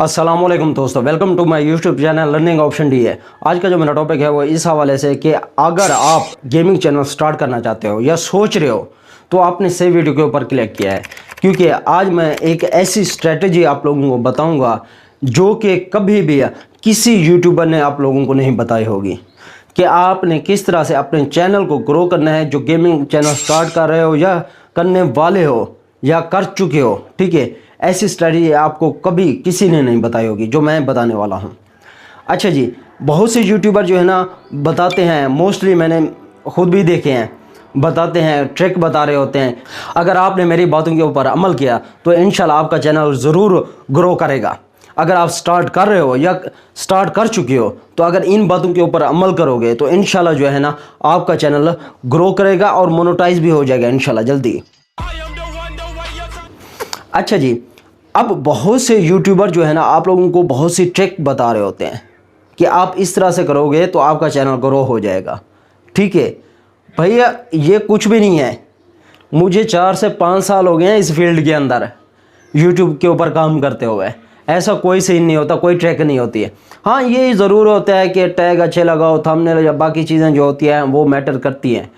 अस्सलाम वालेकुम दोस्तों, welcome to my YouTube channel learning option D है। आज का जो मेरा टॉपिक है वो इस हवाले से कि अगर आप गेमिंग चैनल स्टार्ट करना चाहते हो या सोच रहे हो तो आपने सही वीडियो के ऊपर क्लिक किया है, क्योंकि आज मैं एक ऐसी स्ट्रेटजी आप लोगों को बताऊंगा जो कि कभी भी किसी यूट्यूबर ने आप लोगों को नहीं बताई होगी कि आपने किस तरह से अपने चैनल को ग्रो करना है। जो गेमिंग चैनल स्टार्ट कर रहे हो या करने वाले हो या कर चुके हो, ठीक है, ऐसी स्ट्रेटजी आपको कभी किसी ने नहीं बताई होगी जो मैं बताने वाला हूँ। अच्छा जी, बहुत से यूट्यूबर जो है ना बताते हैं, मोस्टली मैंने खुद भी देखे हैं, बताते हैं, ट्रिक बता रहे होते हैं। अगर आपने मेरी बातों के ऊपर अमल किया तो इंशाल्लाह आपका चैनल ज़रूर ग्रो करेगा। अगर आप स्टार्ट कर रहे हो या स्टार्ट कर चुके हो तो अगर इन बातों के ऊपर अमल करोगे तो इंशाल्लाह जो है ना आपका चैनल ग्रो करेगा और मोनेटाइज भी हो जाएगा इंशाल्लाह जल्दी। अच्छा जी, अब बहुत से यूट्यूबर जो है ना आप लोगों को बहुत सी ट्रिक बता रहे होते हैं कि आप इस तरह से करोगे तो आपका चैनल ग्रो हो जाएगा। ठीक है भैया, ये कुछ भी नहीं है। मुझे 4 से 5 साल हो गए हैं इस फील्ड के अंदर यूट्यूब के ऊपर काम करते हुए। ऐसा कोई सीन नहीं होता, कोई ट्रिक नहीं होती है। हाँ, ये ज़रूर होता है कि टैग अच्छे लगाओ, थंबनेल या बाकी चीज़ें जो होती हैं वो मैटर करती हैं,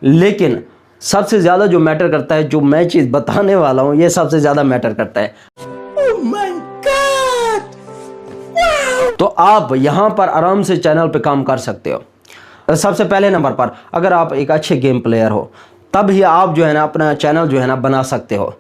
लेकिन सबसे ज़्यादा जो मैटर करता है, जो मैं चीज़ बताने वाला हूँ, ये सबसे ज़्यादा मैटर करता है। Oh my God! Wow! तो आप यहाँ पर आराम से चैनल पे काम कर सकते हो। सबसे पहले नंबर पर अगर आप एक अच्छे गेम प्लेयर हो तब ही आप जो है ना अपना चैनल जो है ना बना सकते हो,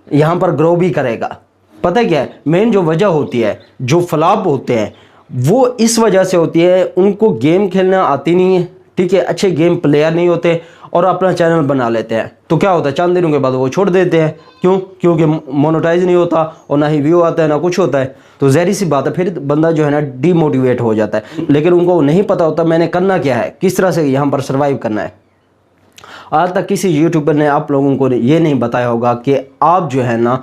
यहाँ पर ग्रो भी करेगा। पता है क्या है, मेन जो वजह होती है, जो फ्लॉप होते हैं वो इस वजह से होती है, उनको गेम खेलना आती नहीं है, ठीक है, अच्छे गेम प्लेयर नहीं होते और अपना चैनल बना लेते हैं। तो क्या होता है, चंद दिनों के बाद वो छोड़ देते हैं। क्यों? क्योंकि मोनेटाइज नहीं होता और ना ही व्यू आता है ना कुछ होता है। तो ज़ाहिर सी बात है, फिर बंदा जो है ना डीमोटिवेट हो जाता है। लेकिन उनको नहीं पता होता मैंने करना क्या है, किस तरह से यहाँ पर सर्वाइव करना है। आज तक किसी यूट्यूबर ने आप लोगों को ये नहीं बताया होगा कि आप जो है ना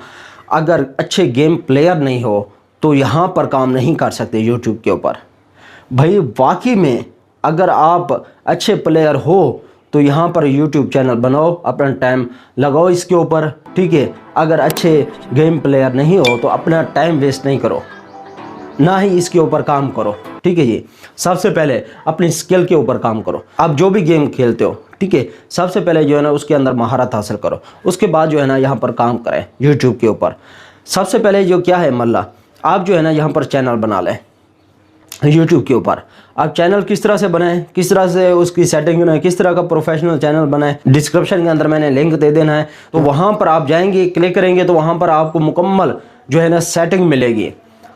अगर अच्छे गेम प्लेयर नहीं हो तो यहाँ पर काम नहीं कर सकते यूट्यूब के ऊपर। भाई वाकई में अगर आप अच्छे प्लेयर हो तो यहाँ पर यूट्यूब चैनल बनाओ, अपना टाइम लगाओ इसके ऊपर, ठीक है। अगर अच्छे गेम प्लेयर नहीं हो तो अपना टाइम वेस्ट नहीं करो, ना ही इसके ऊपर काम करो, ठीक है जी। सबसे पहले अपनी स्किल के ऊपर काम करो। आप जो भी गेम खेलते हो, ठीक है, सबसे पहले जो है ना उसके अंदर महारत हासिल करो, उसके बाद जो है ना यहाँ पर काम करें यूट्यूब के ऊपर। सबसे पहले जो क्या है मल्ला, आप जो है ना यहाँ पर चैनल बना लें यूट्यूब के ऊपर। आप चैनल किस तरह से बनाएं, किस तरह से उसकी सेटिंग बनाएं, किस तरह का प्रोफेशनल चैनल बनाएं, डिस्क्रिप्शन के अंदर मैंने लिंक दे देना है। तो वहाँ पर आप जाएंगे, क्लिक करेंगे तो वहाँ पर आपको मुकम्मल जो है ना सेटिंग मिलेगी।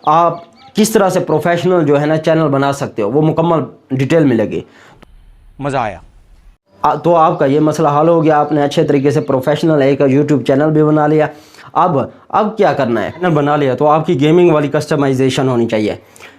आप किस तरह से प्रोफेशनल जो है ना चैनल बना सकते हो वो मुकम्मल डिटेल मिलेगी। मज़ा आया। तो आपका ये मसला हल हो गया, आपने अच्छे तरीके से प्रोफेशनल एक यूट्यूब चैनल भी बना लिया। अब क्या करना है, चैनल बना लिया तो आपकी गेमिंग वाली कस्टमाइजेशन होनी चाहिए।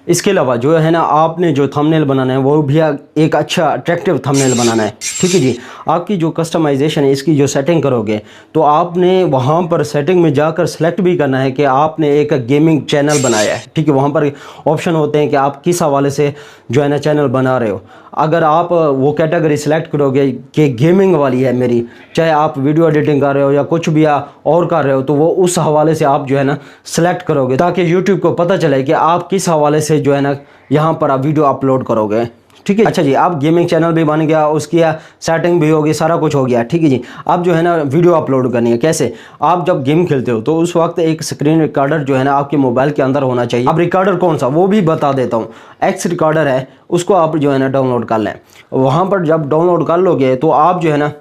इसके अलावा जो है ना आपने जो थंबनेल बनाना है वो भी एक अच्छा अट्रैक्टिव थंबनेल बनाना है, ठीक है जी। आपकी जो कस्टमाइजेशन है, इसकी जो सेटिंग करोगे तो आपने वहाँ पर सेटिंग में जाकर सेलेक्ट भी करना है कि आपने एक गेमिंग चैनल बनाया है, ठीक है। वहाँ पर ऑप्शन होते हैं कि आप किस हवाले से जो है ना चैनल बना रहे हो। अगर आप वो कैटेगरी सेलेक्ट करोगे कि गेमिंग वाली है मेरी, चाहे आप वीडियो एडिटिंग कर रहे हो या कुछ भी और कर रहे हो, तो वो उस हवाले से आप जो है ना सेलेक्ट करोगे ताकि यूट्यूब को पता चले कि आप किस हवाले से जो है ना यहाँ पर आप वीडियो अपलोड करोगे, ठीक है। अच्छा जी, आप गेमिंग चैनल भी बन गया, उसकी सेटिंग भी होगी, सारा कुछ हो गया, ठीक है जी। आप जो है ना वीडियो अपलोड करनी है। कैसे? आप जब गेम खेलते हो तो उस वक्त एक स्क्रीन रिकॉर्डर जो है ना आपके मोबाइल के अंदर होना चाहिए। अब रिकॉर्डर कौन सा वो भी बता देता हूँ। एक्स रिकॉर्डर है, उसको आप जो है ना डाउनलोड कर लें। वहाँ पर जब डाउनलोड कर लोगे तो आप जो है ना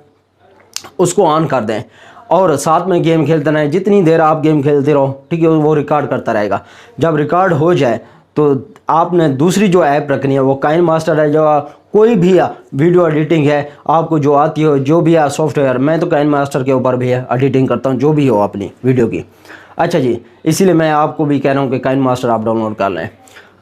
उसको ऑन कर दें और साथ में गेम खेलते रहें। जितनी देर आप गेम खेलते रहो, ठीक है, वो रिकॉर्ड करता रहेगा। जब रिकॉर्ड हो जाए तो आपने दूसरी जो ऐप रखनी है वो काइन मास्टर है। जो कोई भी वीडियो एडिटिंग है आपको जो आती हो, जो भी सॉफ्टवेयर, मैं तो काइन मास्टर के ऊपर भी एडिटिंग करता हूँ, जो भी हो अपनी वीडियो की। अच्छा जी, इसीलिए मैं आपको भी कह रहा हूँ कि काइन मास्टर आप डाउनलोड कर लें।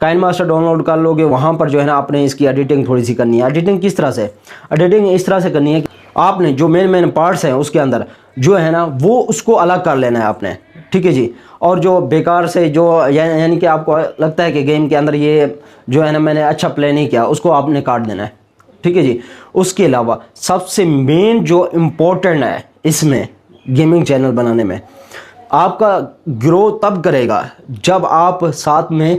काइन मास्टर डाउनलोड कर लोगे, वहाँ पर जो है ना आपने इसकी एडिटिंग थोड़ी सी करनी है। एडिटिंग किस तरह से? एडिटिंग इस तरह से करनी है कि आपने जो मेन पार्ट्स हैं उसके अंदर जो है ना वो उसको अलग कर लेना है आपने, ठीक है जी। और जो बेकार से जो यानी कि आपको लगता है कि गेम के अंदर ये जो है ना मैंने अच्छा प्ले नहीं किया, उसको आपने काट देना है, ठीक है जी। उसके अलावा सबसे मेन जो इम्पोर्टेंट है इसमें गेमिंग चैनल बनाने में, آپ کا گرو تب کرے گا جب آپ ساتھ میں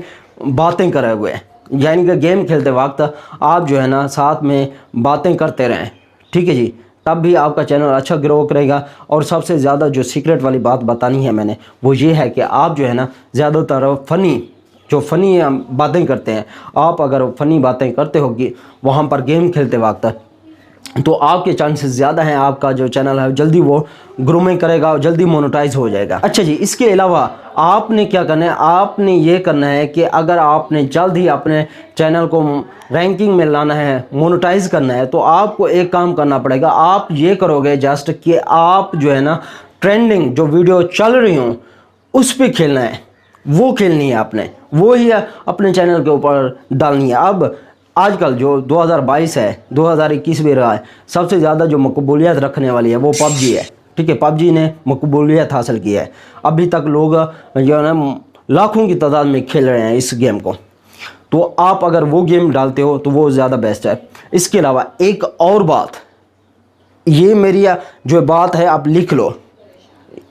باتیں کرے ہوئے، یعنی کہ گیم کھیلتے وقت آپ جو ہے نا ساتھ میں باتیں کرتے رہیں، ٹھیک ہے جی، تب بھی آپ کا چینل اچھا گرو کرے گا۔ اور سب سے زیادہ جو سیکرٹ والی بات بتانی ہے میں نے، وہ یہ ہے کہ آپ جو ہے نا زیادہ تر فنی باتیں کرتے ہیں، آپ اگر فنی باتیں کرتے ہو کہ وہاں پر گیم کھیلتے وقت، تو آپ کے چانسز زیادہ ہیں آپ کا جو چینل ہے جلدی وہ گرومنگ کرے گا اور جلدی مونوٹائز ہو جائے گا۔ اچھا جی، اس کے علاوہ آپ نے کیا کرنا ہے، آپ نے یہ کرنا ہے کہ اگر آپ نے جلد ہی اپنے چینل کو رینکنگ میں لانا ہے، مونوٹائز کرنا ہے، تو آپ کو ایک کام کرنا پڑے گا۔ آپ یہ کرو گے جسٹ کہ آپ جو ہے نا ٹرینڈنگ جو ویڈیو چل رہی ہوں اس پہ کھیلنا ہے، وہ کھیلنی ہے آپ نے، وہی اپنے چینل کے اوپر ڈالنی ہے۔ اب آج کل جو 2022 ہے، 2021 بھی رہا ہے، سب سے زیادہ جو مقبولیت رکھنے والی ہے وہ پب جی ہے، ٹھیک ہے، پب جی نے مقبولیت حاصل کی ہے۔ ابھی تک لوگ جو ہے نا لاکھوں کی تعداد میں کھیل رہے ہیں اس گیم کو، تو آپ اگر وہ گیم ڈالتے ہو تو وہ زیادہ بیسٹ ہے۔ اس کے علاوہ ایک اور بات، یہ میری جو بات ہے آپ لکھ لو،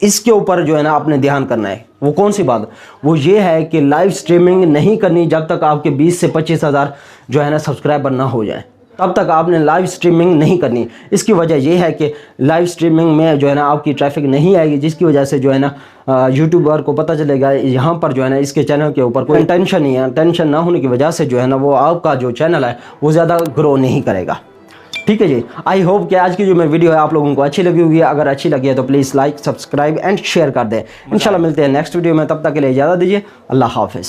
اس کے اوپر جو ہے نا آپ نے دھیان کرنا ہے۔ وہ کون سی بات؟ وہ یہ ہے کہ لائیو سٹریمنگ نہیں کرنی جب تک آپ کے 20 سے 25 ہزار جو ہے نا سبسکرائبر نہ ہو جائیں، تب تک آپ نے لائیو سٹریمنگ نہیں کرنی۔ اس کی وجہ یہ ہے کہ لائیو سٹریمنگ میں جو ہے نا آپ کی ٹریفک نہیں آئے گی، جس کی وجہ سے جو ہے نا یوٹیوبر کو پتہ چلے گا یہاں پر جو ہے نا اس کے چینل کے اوپر کوئی ٹینشن نہیں ہے، ٹینشن نہ ہونے کی وجہ سے جو ہے نا وہ آپ کا جو چینل ہے وہ زیادہ گرو نہیں کرے گا، ٹھیک ہے جی۔ آئی ہوپ کہ آج کی جو میں ویڈیو ہے آپ لوگوں کو اچھی لگی ہوگی۔ اگر اچھی لگی ہے تو please like, subscribe and share کر دیں۔ انشاءاللہ ملتے ہیں نیکسٹ ویڈیو میں، تب تک کے لیے اجازت دیجیے، اللہ حافظ۔